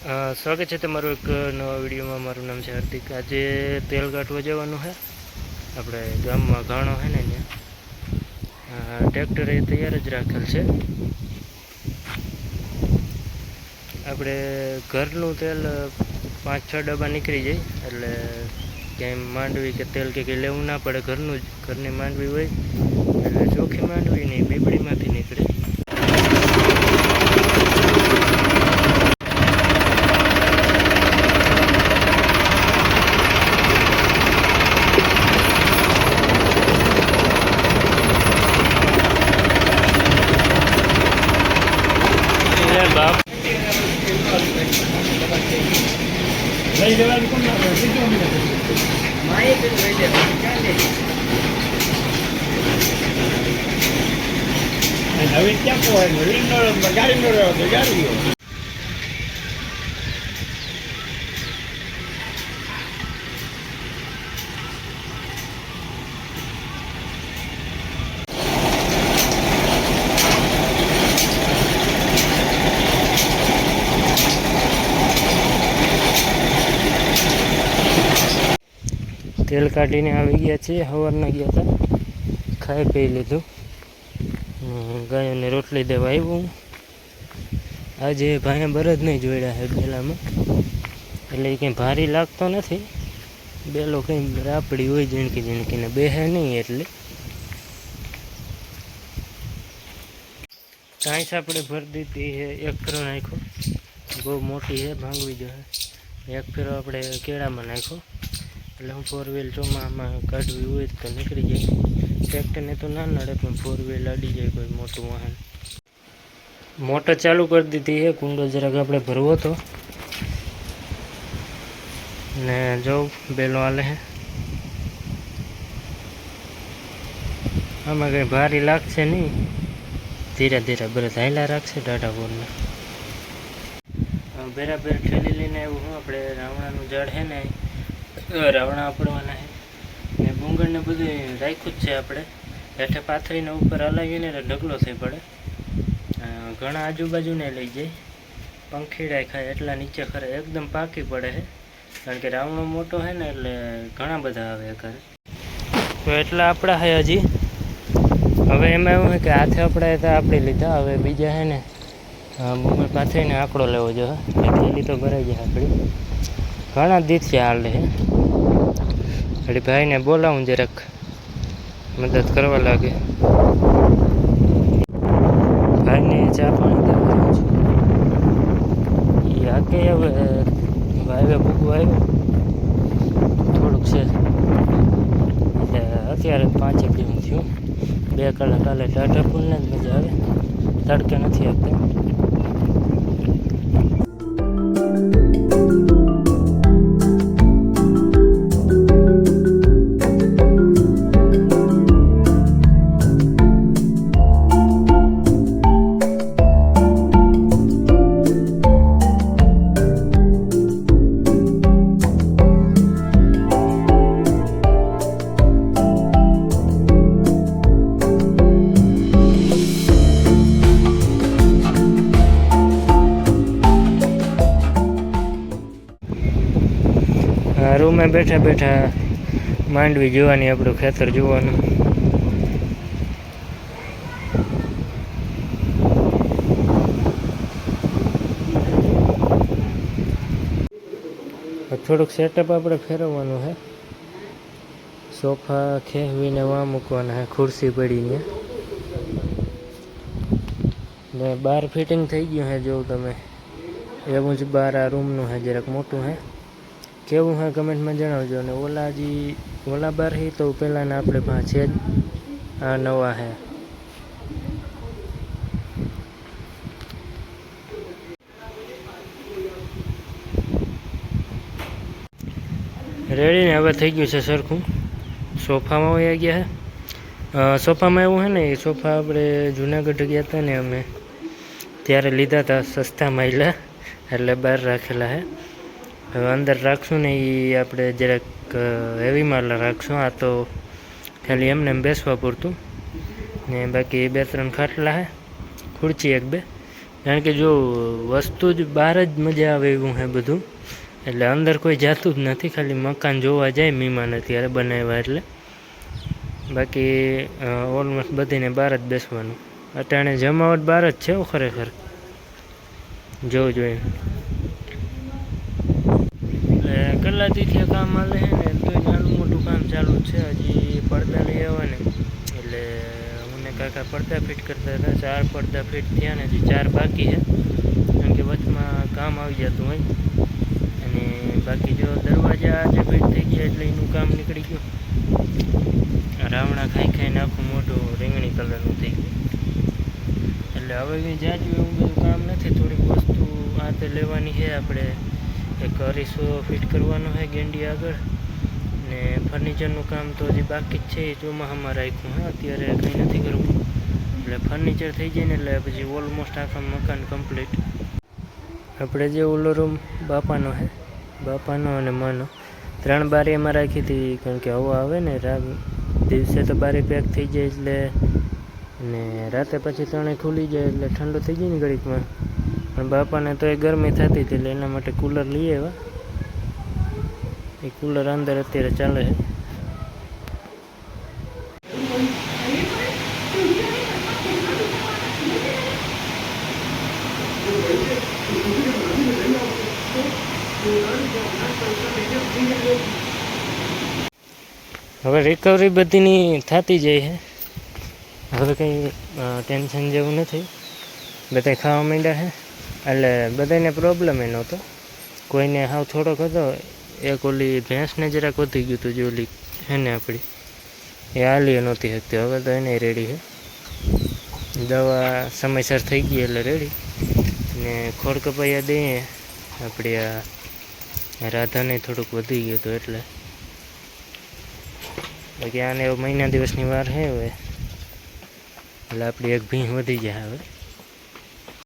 સ્વાગત છે તમારું એક નવા વિડીયોમાં। મારું નામ છે હાર્દિક। આજે તેલ કાઢવા જવાનું છે આપણે ગામમાં ઘાણો છે ને ત્યાં ટ્રેક્ટર એ તૈયાર જ રાખેલ છે। આપણે ઘરનું તેલ 5-6 ડબ્બા નીકળી જાય એટલે ક્યાંય માંડવી કે તેલ કે કંઈ લેવું ના પડે। ઘરનું જ ઘરની માંડવી હોય એટલે ચોખ્ખી માંડવી નહીં, બીબડીમાંથી નીકળે। બાપ લઈ જવાનું કોણ ના હવે ક્યાં પોવાય નવીન ગાડી નો રહ્યો તો ગાડીઓ તેલ કાઢીને આવી ગયા છીએ। સવારના ગયા હતા, ખાઈ પી લીધું, ગાયોને રોટલી દેવા આવ્યું। આજે ભાઈએ બળદ નહીં જોડ્યા છે બેલામાં, એટલે એ કંઈ ભારી લાગતો નથી। બેલો કંઈ રાપડી હોય ઝીણકી ઝીણકીને બેહે નહીં એટલે કાંઈ આપણે ભરી દીધી છે। એક ફેરો નાખ્યો, બહુ મોટી છે, ભાંગવી જોઈએ। એક ફેરો આપણે કેળામાં નાખ્યો એટલે હું 4 વ્હીલ ચોમામાં કાઢવી હોય તો નીકળી જાય। ટ્રેક્ટરને તો ના નડે પણ 4 વ્હીલ અડી જાય કોઈ મોટું વાહન। મોટર ચાલુ કરી દીધી છે, કુંડો જરાક આપણે ભરવો હતો ને જો બેલો હાલે છે। આમાં કંઈ ભારી લાગશે નહીં, ધીરે ધીરે બરત હાયલા રાખશે ટાટા ફોરના। બેરાબેર ઠેલી લઈને આવ્યું હું, આપણે રાવણાનું ઝાડ છે ને રાવણા આપડવાના છે ને ડુંગળને બધું રાખ્યું જ છે। આપણે હેઠે પાથરીને ઉપર હલાવીને ઢગલો થઈ પડે। ઘણા આજુબાજુને લઈ જાય, પંખીડાય ખાય એટલા નીચે ખરે એકદમ પાકી પડે છે, કારણ કે રાવણો મોટો છે ને એટલે ઘણા બધા આવે ઘરે। તો એટલા આપણા છે હજી। હવે એમાં એવું છે કે હાથે આપણા તો આપણી લીધા, હવે બીજા છે ને બુમર પાથરીને આંકડો લેવો જોઈએ, થેલી તો ભરાઈ જાય આપણી। ઘણા દિવસે હાલે છે, એટલે ભાઈને બોલાવું જરાક મદદ કરવા લાગે। ભાઈને ચા પાણી દેવાનું છે, એ હાકે હવે વાવે ભૂગવા આવ્યો થોડુંક છે એટલે અત્યારે 5 જેવું થયું। 2 કલાક કાલે ટાટા ફૂલને જ મજા આવે, તડકે નથી આપતા। રૂમે બેઠા બેઠા માંડવી જોવાની, આપણું ખેતર જોવાનું। થોડુંક સેટઅપ આપણે ફેરવવાનું છે, સોફા ખેવીને વાં મૂકવાના છે, ખુરશી પડીને ને બહાર ફિટિંગ થઈ ગયું છે। જોઉં તમે એવું જ બહાર આ રૂમનું છે, જરાક મોટું છે। કેવું હોય કમેન્ટમાં જણાવજો। અને ઓલા બાર હી તો પહેલાંના આપણે પાસે છે જ, આ નવા છે। રેડી ને હવે થઈ ગયું છે સરખું। સોફામાં વહી ગયા છે। સોફામાં એવું છે ને, એ સોફા આપણે જુનાગઢ ગયા હતા ને અમે ત્યારે લીધા હતા, સસ્તા મળ્યા એટલે બહાર રાખેલા છે। હવે અંદર રાખશું ને એ આપણે જરાક હેવી માલ રાખશું। આ તો ખાલી એમને બેસવા પૂરતું ને, બાકી 2-3 ખાટલા છે, ખુરચી 1-2 કારણ કે જો વસ્તુ જ બહાર જ મજા આવે એવું છે બધું, એટલે અંદર કોઈ જાતું જ નથી, ખાલી મકાન જોવા જાય મહેમાન અત્યારે બનાવ્યા એટલે. બાકી ઓલમોસ્ટ બધીને બહાર જ બેસવાનું. અટાણે જમાવટ બહાર જ છે ખરેખર, જોવું જોઈએ. એટલે કલાકથી કામ હાલે છે ને, તો નાનું મોટું કામ ચાલુ જ છે. હજી પડદા લઈ આવવા ને, એટલે મને કાકા પડદા ફિટ કરતા હતા. 4 પડદા ફિટ થયા ને, હજી 4 બાકી છે, કારણ કે વચમાં કામ આવી જતું હોય. અને બાકી જો દરવાજા આજે ફિટ થઈ ગયા એટલે એનું કામ નીકળી ગયું. રાવણા ખાઈને આખું મોટું રીંગણી કલરનું થઈ ગયું. એટલે હવે કંઈ જાજુ એવું બધું કામ નથી, થોડીક વસ્તુ આ તે લેવાની છે. આપણે એક અરીસો ફિટ કરવાનો છે ગેંડી આગળ, ને ફર્નિચરનું કામ તો હજી બાકી જ છે, એ ચોમાસામાં રાખ્યું. હા, અત્યારે કંઈ નથી કરવું. એટલે ફર્નિચર થઈ જાય ને એટલે પછી ઓલમોસ્ટ આખા મકાન કમ્પ્લીટ. આપણે જે ઓલો રૂમ બાપાનો છે, બાપાનો અને માનો 3 બારી એમાં રાખી હતી, કારણ કે હવા આવે ને દિવસે તો બારી પેક થઈ જાય એટલે, ને રાતે પછી 3 ખુલી જાય એટલે ઠંડુ થઈ જાય ને ઘડીકમાં. પણ બાપાને તો એ ગરમી થતી હતી, એટલે એના માટે કૂલર લઈ આવ્યા. એ કૂલર અંદર અત્યારે ચાલે છે. હવે રિકવરી બધીની થતી જાય છે, હવે કંઈ ટેન્શન જેવું નથી. બધા ખાવા માંડ્યા છે, એટલે બધાને પ્રોબ્લેમ એ નહોતો. કોઈને હાવ થોડોક હતો, એક ઓલી ભેંસને જરાક વધી ગયું હતું, જે ઓલી છે ને આપણી, એ હાલી નહોતી શકતી. હવે તો એને રેડી છે, દવા સમયસર થઈ ગઈ એટલે રેડી. ને ખોળ કપાયા દઈએ આપણે, આ રાધાને થોડુંક વધી ગયું હતું એટલે. બાકી આને મહિના દિવસની વાર છે હવે, એટલે આપણી એક ભીંસ વધી જાય હવે.